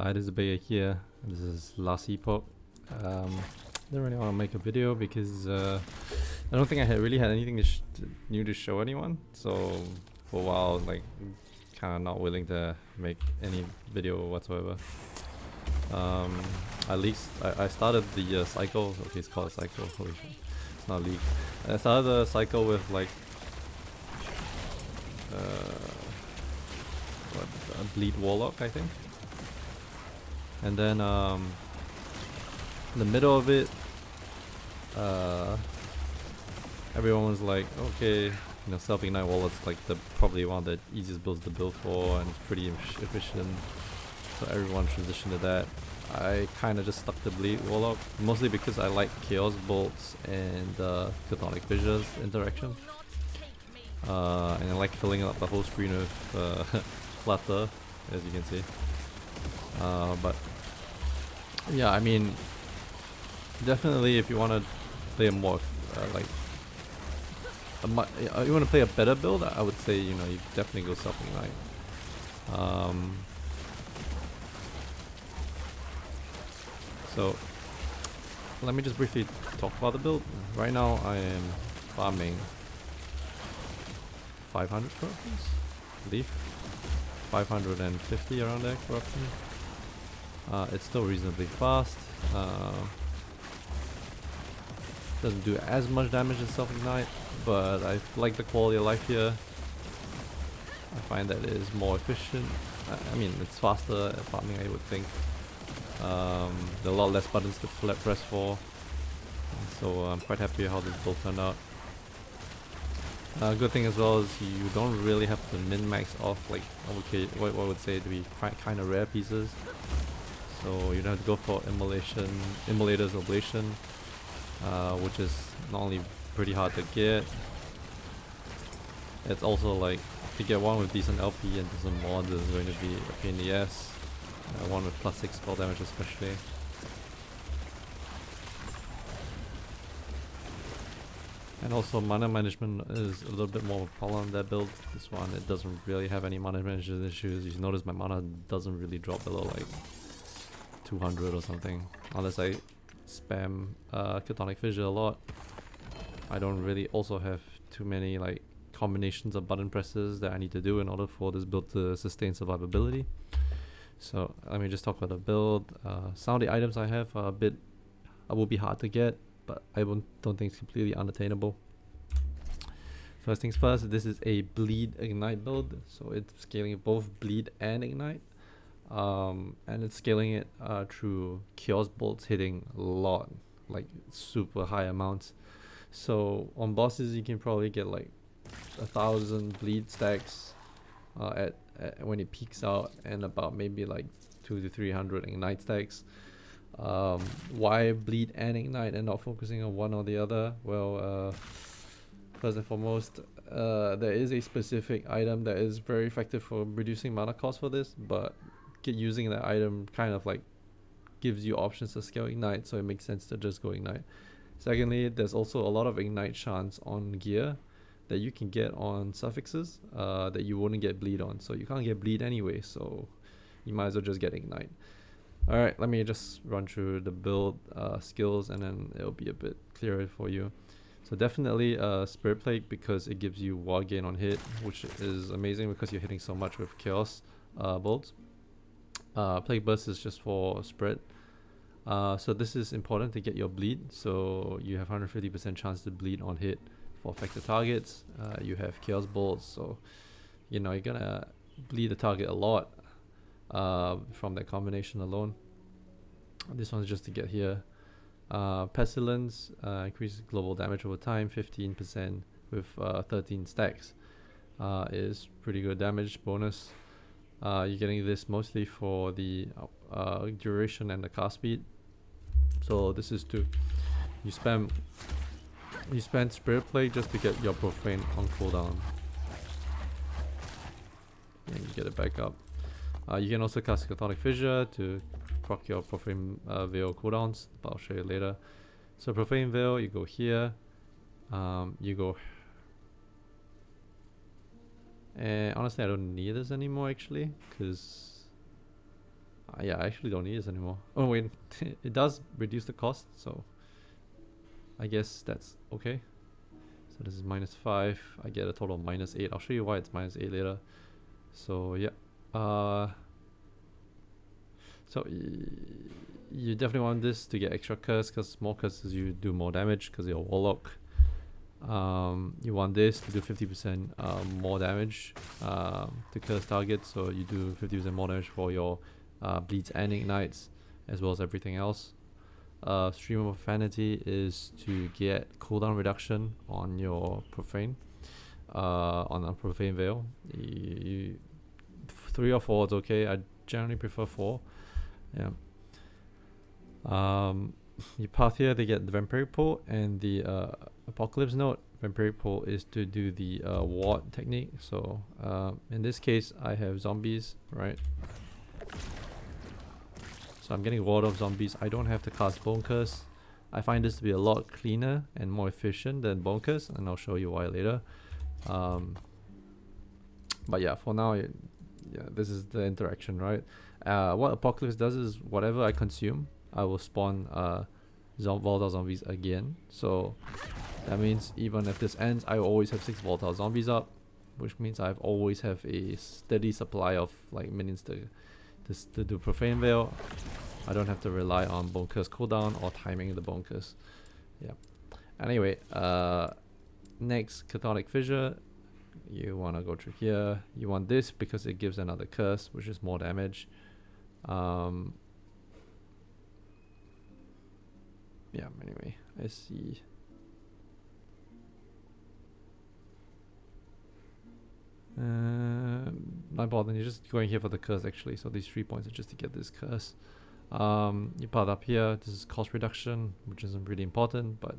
Hi, this is Baya here. This is last Epoch. Didn't really want to make a video because I don't think I really had anything new to show anyone. So for a while, like, kind of not willing to make any video whatsoever. At least I started the cycle. Okay, it's called a cycle. Holy shit, it's not league. I started the cycle with like a bleed Warlock, I think. And then in the middle of it, everyone was like, okay, you know, self-ignite Warlock's like probably one of the easiest builds to build for, and it's pretty efficient. So everyone transitioned to that. I kind of just stuck to bleed Warlock, mostly because I like Chaos Bolts and Chthonic Fissures interaction. And I like filling up the whole screen with clutter, as you can see. But yeah, I mean, definitely if you want to play a more you want to play a better build, I would say, you know, you definitely go self-ignite. So let me just briefly talk about the build. Right now I am farming 500 corruptions, I believe. 550 around there corruption. It's still reasonably fast. Doesn't do as much damage as self-ignite, but I like the quality of life here. I find that it is more efficient. I mean, it's faster at farming, I would think. There are a lot less buttons to press for, so I'm quite happy how this build turned out. Good thing as well is you don't really have to min-max off like what I would say to be kind of rare pieces. So you don't have to go for Immolator's Oblation, which is not only pretty hard to get, it's also like to get one with decent LP and some mods is going to be a pain in the ass. One with +6 spell damage especially. And also mana management is a little bit more of a problem on that build. This one, it doesn't really have any mana management issues. You notice my mana doesn't really drop below like 200 or something, unless I spam Chthonic Fissure a lot. I don't really also have too many like combinations of button presses that I need to do in order for this build to sustain survivability. So let me just talk about the build. Some of the items I have are will be hard to get, but I don't think it's completely unattainable. First things first, this is a bleed ignite build, so it's scaling both bleed and ignite. And it's scaling it through Chaos Bolts hitting a lot, like super high amounts. So on bosses you can probably get like 1,000 bleed stacks at when it peaks out, and about maybe like 200 to 300 ignite stacks. Why bleed and ignite and not focusing on one or the other? Well, first and foremost, there is a specific item that is very effective for reducing mana cost for this, but using that item kind of like gives you options to scale ignite, so it makes sense to just go ignite. Secondly, there's also a lot of ignite chance on gear that you can get on suffixes that you wouldn't get bleed on, so you can't get bleed anyway, so you might as well just get ignite. Alright, let me just run through the build skills and then it'll be a bit clearer for you. So definitely Spirit Plague, because it gives you ward gain on hit, which is amazing because you're hitting so much with Chaos bolts. Plague Burst is just for spread. So this is important to get your bleed, so you have 150% chance to bleed on hit for affected targets. You have Chaos Bolts, so you know you're gonna bleed the target a lot from that combination alone. This one's just to get here. Pestilence increases global damage over time, 15% with 13 stacks. Is pretty good damage bonus. You're getting this mostly for the duration and the cast speed. So this is to you spend Spirit Plague just to get your Profane on cooldown, and you get it back up. You can also cast Chthonic Fissure to proc your Profane Veil cooldowns, but I'll show you later. So Profane Veil, you go here, you go, and honestly I don't need this anymore actually, because Yeah, I actually don't need this anymore. Oh wait, it does reduce the cost, so I guess that's okay. So this is -5. I get a total of -8. I'll show you why it's -8 later. So yeah, so you definitely want this to get extra curse, because more curses you do more damage because you're a Warlock. You want this to do 50% more damage to curse targets, so you do 50% more damage for your bleeds and ignites, as well as everything else. Stream of Profanity is to get cooldown reduction on your profane, on a profane veil. 3 or 4 is okay. I generally prefer 4. Yeah. You path here to get the Vampiric Pull and the Apocalypse Note. Vampiric Pull is to do the ward technique. So in this case, I have zombies, right? So I'm getting ward of zombies. I don't have to cast Bone Curse. I find this to be a lot cleaner and more efficient than Bone Curse, and I'll show you why later. But yeah, for now, yeah, this is the interaction, right? What Apocalypse does is whatever I consume, I will spawn volatile zombies again. So that means even if this ends, I will always have 6 volatile zombies up, which means I've always have a steady supply of like minions to do Profane Veil. I don't have to rely on Bone Curse cooldown or timing the Bone Curse. Yeah. Anyway, next Chthonic Fissure. You want to go through here. You want this because it gives another curse, which is more damage. Yeah, anyway, let's see. Not important, you're just going here for the curse actually, so these 3 points are just to get this curse. You part up here, this is cost reduction, which isn't really important, but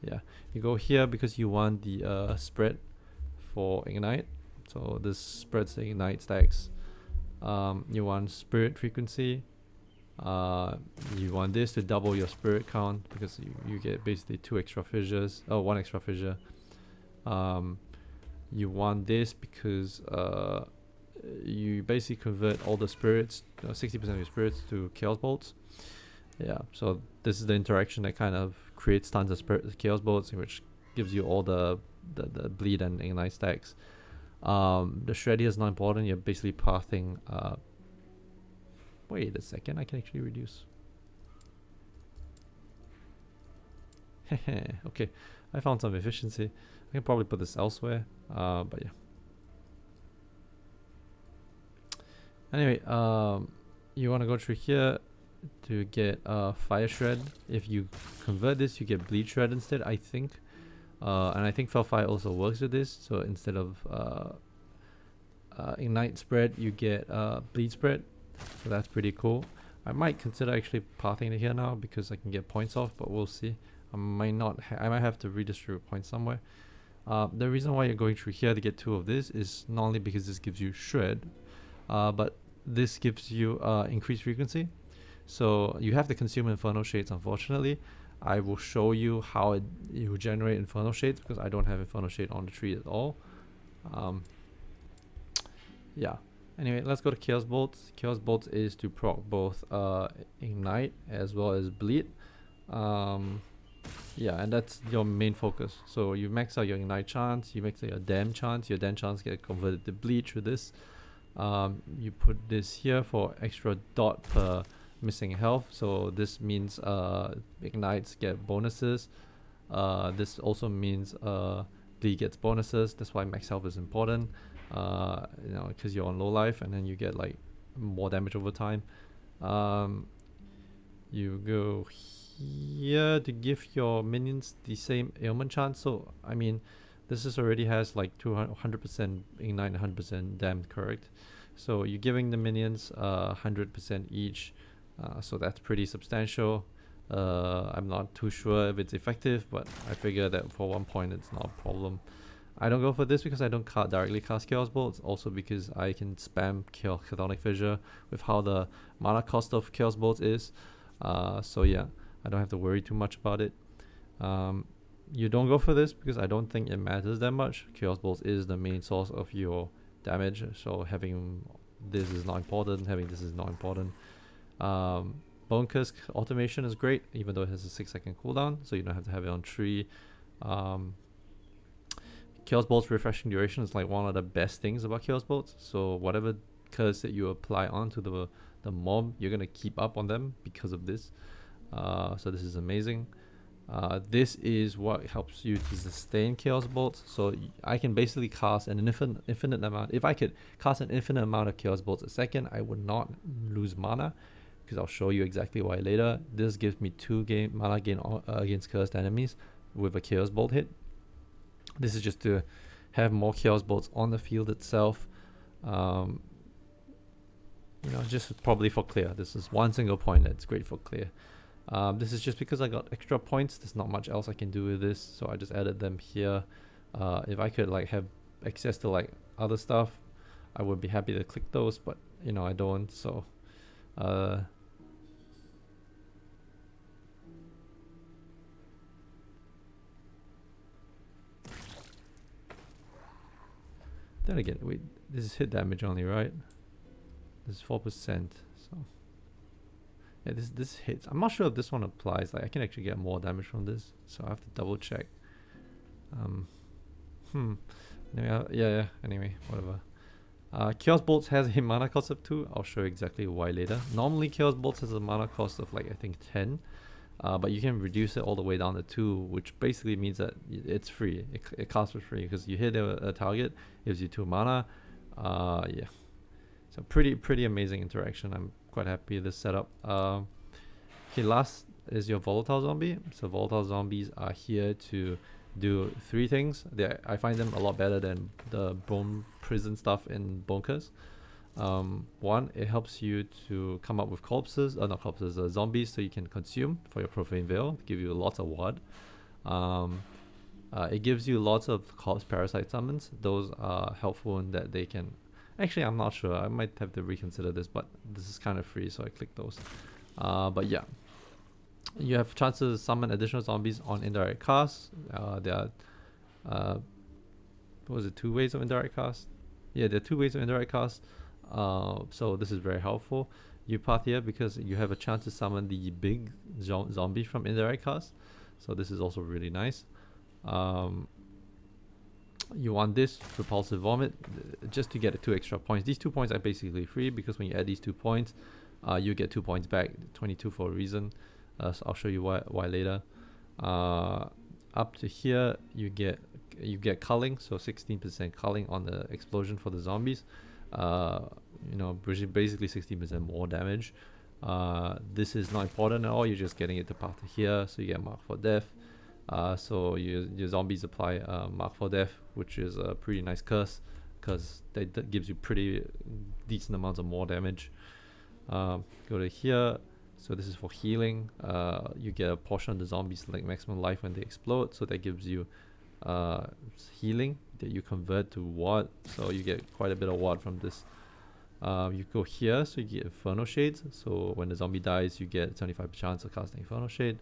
yeah. You go here because you want the spread for Ignite, so this spreads the Ignite stacks. You want Spirit frequency. You want this to double your Spirit count because you get basically 2 extra fissures, 1 extra fissure. You want this because you basically convert all the spirits, 60% of your spirits to Chaos Bolts. Yeah, so this is the interaction that kind of creates tons of Chaos Bolts, which gives you all the bleed and ignite stacks. The shred here is not important. You're basically pathing. Wait a second, I can actually reduce. Okay, I found some efficiency. I can probably put this elsewhere, but yeah. Anyway, you want to go through here to get Fire Shred. If you convert this, you get Bleed Shred instead, I think. And I think Fire also works with this. So instead of Ignite Spread, you get Bleed Spread. So that's pretty cool. I might consider actually pathing it here now because I can get points off, but we'll see. I might not. I might have to redistribute points somewhere. The reason why you're going through here to get 2 of this is not only because this gives you Shred, but this gives you increased frequency. So you have to consume Inferno Shades, unfortunately. I will show you how you generate Inferno Shades because I don't have Inferno Shade on the tree at all. Yeah. Anyway, let's go to Chaos Bolts. Chaos Bolts is to proc both Ignite as well as Bleed. Yeah, and that's your main focus. So you max out your Ignite chance, you max out your Dam chance. Your Dam chance get converted to Bleed through this. You put this here for extra dot per missing health. So this means Ignites get bonuses. This also means Bleed gets bonuses. That's why max health is important. You know, because you're on low life and then you get like more damage over time. You go here to give your minions the same ailment chance. So I mean, this is already has like 200% ignite and 100% dam, correct? So you're giving the minions 100% each. So that's pretty substantial. I'm not too sure if it's effective, but I figure that for 1 point it's not a problem. I don't go for this because I don't directly cast Chaos Bolts, also because I can spam Chthonic Fissure with how the mana cost of Chaos Bolts is. So yeah, I don't have to worry too much about it. You don't go for this because I don't think it matters that much. Chaos Bolts is the main source of your damage, so having this is not important, having this is not important. Bone Curse automation is great, even though it has a 6-second cooldown, so you don't have to have it on 3. Chaos Bolt's refreshing duration is like one of the best things about Chaos Bolts. So whatever curse that you apply onto the mob, you're gonna keep up on them because of this. So this is amazing. This is what helps you to sustain Chaos Bolts. So I can basically cast an infinite amount. If I could cast an infinite amount of Chaos Bolts a second, I would not lose mana, because I'll show you exactly why later. This gives me 2 mana gain against cursed enemies with a Chaos Bolt hit. This is just to have more Chaos Bolts on the field itself. You know, just probably for clear. This is one single point that's great for clear. This is just because I got extra points. There's not much else I can do with this, so I just added them here. If I could like have access to like other stuff, I would be happy to click those, but you know, I don't. So then again, wait, this is hit damage only, right? This is 4%. So yeah, this hits. I'm not sure if this one applies. Like I can actually get more damage from this, so I have to double check. Anyway, yeah. Anyway, whatever. Chaos Bolts has a mana cost of 2. I'll show you exactly why later. Normally, Chaos Bolts has a mana cost of like I think 10, but you can reduce it all the way down to 2, which basically means that it's free. It costs for free because you hit a target, gives you 2 mana. Yeah. So pretty amazing interaction. I'm quite happy with this setup. Okay, last is your volatile zombie. So volatile zombies are here to do 3 things. I find them a lot better than the bone prison stuff in Bone Curse. 1, it helps you to come up with corpses, not corpses, zombies, so you can consume for your Profane Veil, give you lots of ward. It gives you lots of corpse parasite summons. Those are helpful in that they can. Actually, I'm not sure. I might have to reconsider this, but this is kind of free, so I click those. But yeah, you have chances to summon additional zombies on indirect casts. There are, what was it, 2 ways of indirect cast? Yeah, there are 2 ways of indirect cast. So this is very helpful. You path here because you have a chance to summon the big zombie from indirect cast. So this is also really nice. You want this repulsive vomit just to get 2 extra points. These 2 points are basically free because when you add these 2 points, you get 2 points back, 22 for a reason. So I'll show you why later. Up to here, you get culling, so 16% culling on the explosion for the zombies. You know, basically 16% more damage. This is not important at all. You're just getting it to path to here, so you get mark for death. So your zombies apply mark for death, which is a pretty nice curse because that gives you pretty decent amounts of more damage. Go to here. So this is for healing. You get a portion of the zombies like maximum life when they explode, so that gives you healing that you convert to ward, so you get quite a bit of ward from this. You go here, so you get Inferno Shades, so when the zombie dies you get 75% chance of casting Inferno Shade.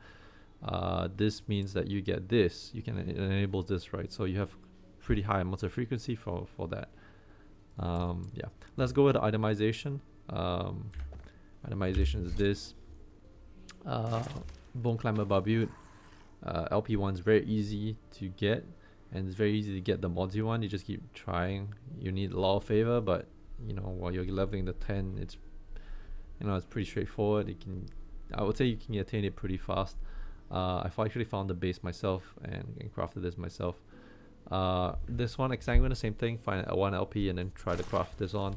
This means that you get this, you can enable this, right? So you have pretty high amounts of frequency for that. Yeah, let's go with the itemization. Itemization is this. Bone Climber Barbute. LP1 is very easy to get, and it's very easy to get the mods you want. You just keep trying. You need a lot of favor, but you know, while you're leveling the 10, it's, you know, it's pretty straightforward. I would say you can attain it pretty fast. I've actually found the base myself and crafted this myself. This one, Exsanguine, the same thing. Find a 1 LP and then try to craft this on.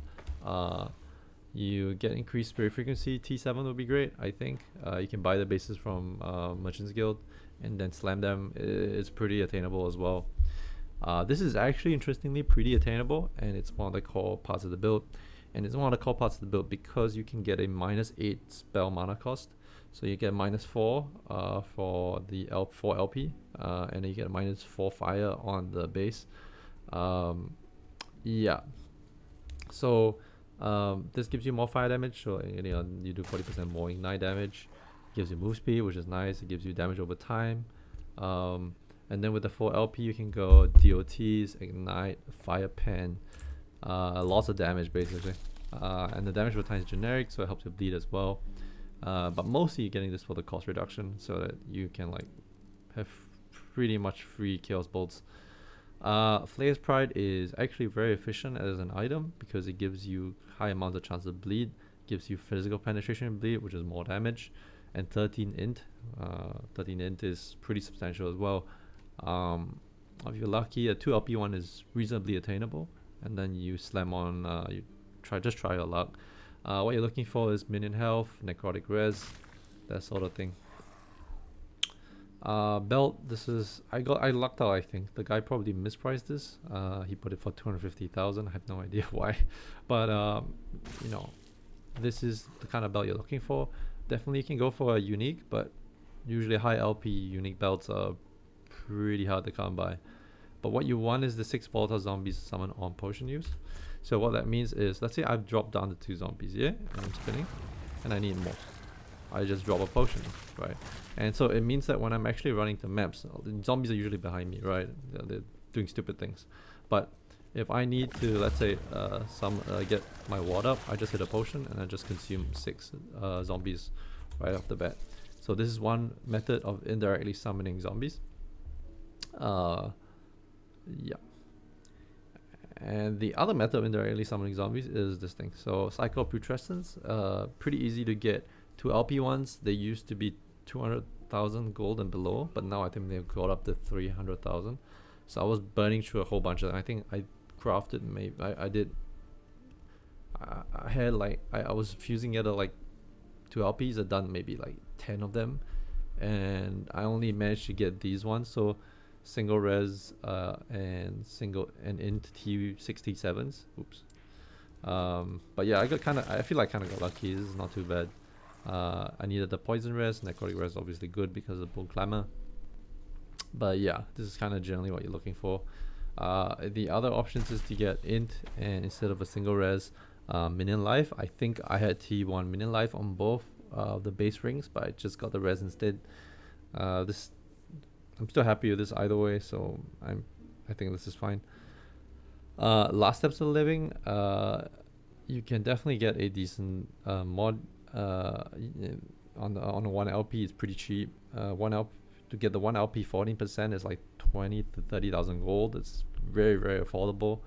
You get increased spirit frequency. T7 would be great, I think. You can buy the bases from Merchants Guild and then slam them. It's pretty attainable as well. This is actually interestingly pretty attainable, and it's one of the core parts of the build. And it's one of the core parts of the build because you can get a -8 spell mana cost. So you get -4 for the 4 LP, and then you get -4 fire on the base. Yeah. So this gives you more fire damage, so you know, you do 40% more ignite damage. Gives you move speed, which is nice. It gives you damage over time. And then with the 4 LP, you can go DOTs, ignite, fire pen, lots of damage basically. and the damage per time is generic, so it helps you bleed as well. But mostly you're getting this for the cost reduction, so that you can like have pretty much free Chaos Bolts. Flayer's Pride is actually very efficient as an item because it gives you high amounts of chance of bleed, gives you physical penetration and bleed, which is more damage, and 13 int. 13 int is pretty substantial as well. If you're lucky, a 2 LP one is reasonably attainable, and then you slam on, you just try your luck. What you're looking for is minion health, necrotic res, that sort of thing. Belt, this is, I lucked out, I think. The guy probably mispriced this. He put it for 250,000. I have no idea why. But, you know, this is the kind of belt you're looking for. Definitely you can go for a unique, but usually high LP unique belts are pretty hard to come by. But what you want is the 6 volatile zombies summon on potion use. So what that means is, let's say I've dropped down to 2 zombies, yeah? And I'm spinning, and I need more. I just drop a potion, right? And so it means that when I'm actually running the maps, the zombies are usually behind me, right? They're doing stupid things. But if I need to, let's say, get my ward up, I just hit a potion and I just consume 6 zombies right off the bat. So this is one method of indirectly summoning zombies. Yeah. And the other method of indirectly summoning zombies is this thing. So Cycle of Putrescence, pretty easy to get. 2 LP ones, they used to be 200,000 gold and below, but now I think they've got up to 300,000. So I was burning through a whole bunch of them. I think I crafted maybe, I had like, I was fusing together like 2 LPs. I'd done maybe like 10 of them, and I only managed to get these ones. So single res and int T67s. Oops. But yeah, I feel like I got lucky. This is not too bad. I needed the poison res, necrotic res obviously good because of Bone Clamor. But yeah, this is kind of generally what you're looking for. The other options is to get int, and instead of a single res, minion life. I think I had T1 minion life on both the base rings, but I just got the res instead. I'm still happy with this either way, so I think this is fine. Last Steps of Living, you can definitely get a decent mod. On the 1 LP is pretty cheap. To get the 1 LP 14% is like 20 to 30,000 gold. It's very, very affordable,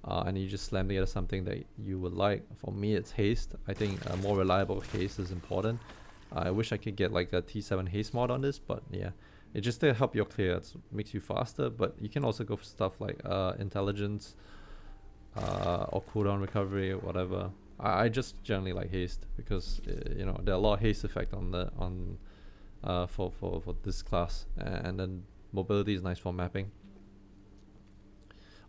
and you just slam together something that you would like. For me, it's haste. I think a more reliable haste is important. I wish I could get like a T7 haste mod on this, but yeah, it just to help your clear. It makes you faster, but you can also go for stuff like intelligence or cooldown recovery, whatever. I just generally like haste because you know, there are a lot of haste effect for this class, and then mobility is nice for mapping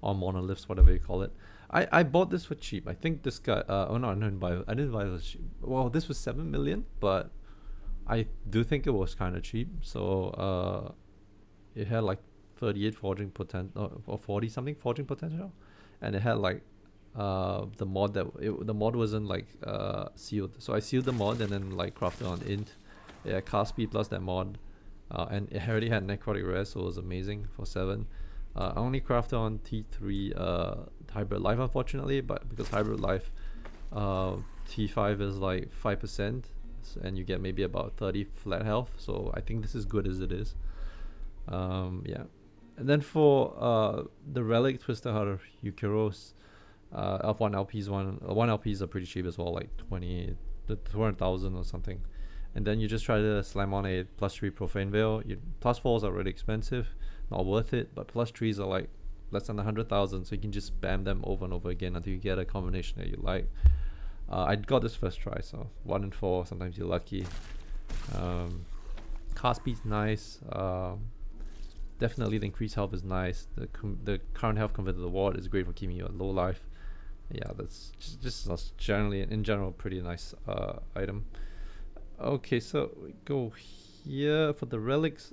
or monoliths, whatever you call it. I bought this for cheap. I think this guy oh no, I didn't buy it for cheap. Well, this was 7 million, but I do think it was kind of cheap. So it had like 38 forging potential or 40 something forging potential, and it had like the mod wasn't like sealed, so I sealed the mod and then like crafted on int. Yeah, cast speed plus that mod, and it already had necrotic res, so it was amazing for 7. I only crafted on T3 hybrid life, unfortunately, but because hybrid life T5 is like 5%, and you get maybe about 30 flat health, so I think this is good as it is. Yeah, and then for the relic Twisted Heart of Eukeros, F1 LPs one LPs are pretty cheap as well, like 200,000 or something. And then you just try to slam on a +3 Profane Veil. +4s are really expensive, not worth it, but +3s are like less than 100,000, so you can just spam them over and over again until you get a combination that you like. I got this first try, so 1 in 4, sometimes you're lucky. Cast speed's nice. Definitely the increased health is nice. The current health converted to the ward is great for keeping you at low life. Yeah, that's just generally, in general, pretty nice item. Okay, so we go here for the relics.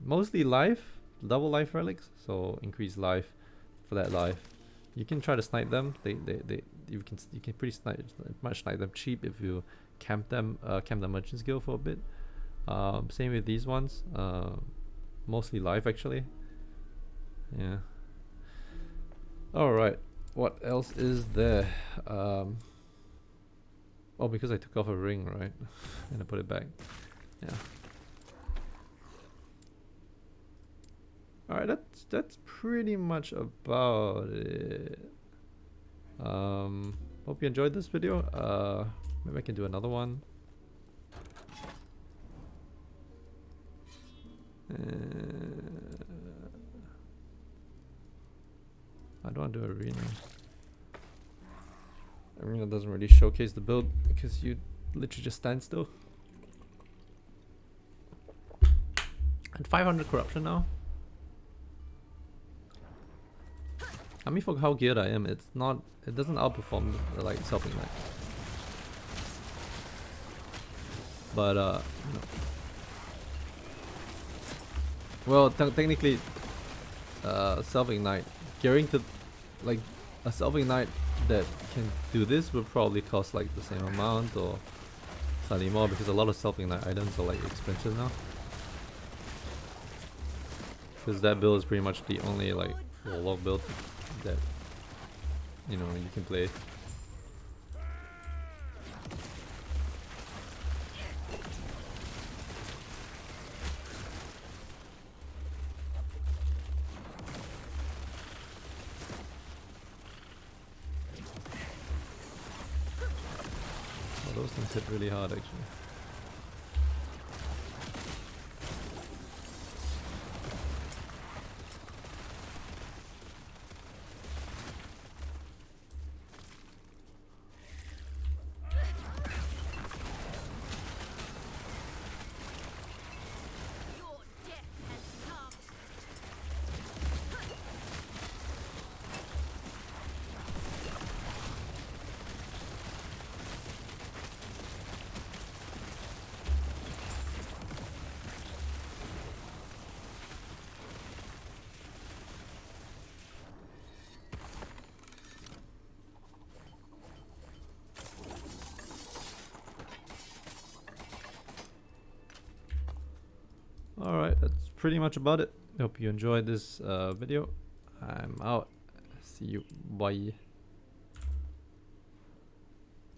Mostly life, double life relics, so increase life for that life. You can try to snipe them. You can pretty much snipe them cheap if you camp the Merchant's Guild for a bit. Same with these ones. Mostly life actually. Yeah. All right. What else is there? Oh, because I took off a ring, right? And I put it back. Yeah. Alright, that's pretty much about it. Hope you enjoyed this video. Maybe I can do another one. I don't want to do arena. Arena doesn't really showcase the build because you literally just stand still. And 500 corruption now. I mean, for how geared I am, it doesn't outperform like Self-Ignite. But you know. Well, technically, Self-Ignite gearing to like a Self-Ignite that can do this will probably cost like the same amount or slightly more, because a lot of Self-Ignite items are like expensive now. Because that build is pretty much the only like Warlock build that, you know, you can play. Oh, those things hit really hard actually. Alright, that's pretty much about it. Hope you enjoyed this video. I'm out. See you. Bye.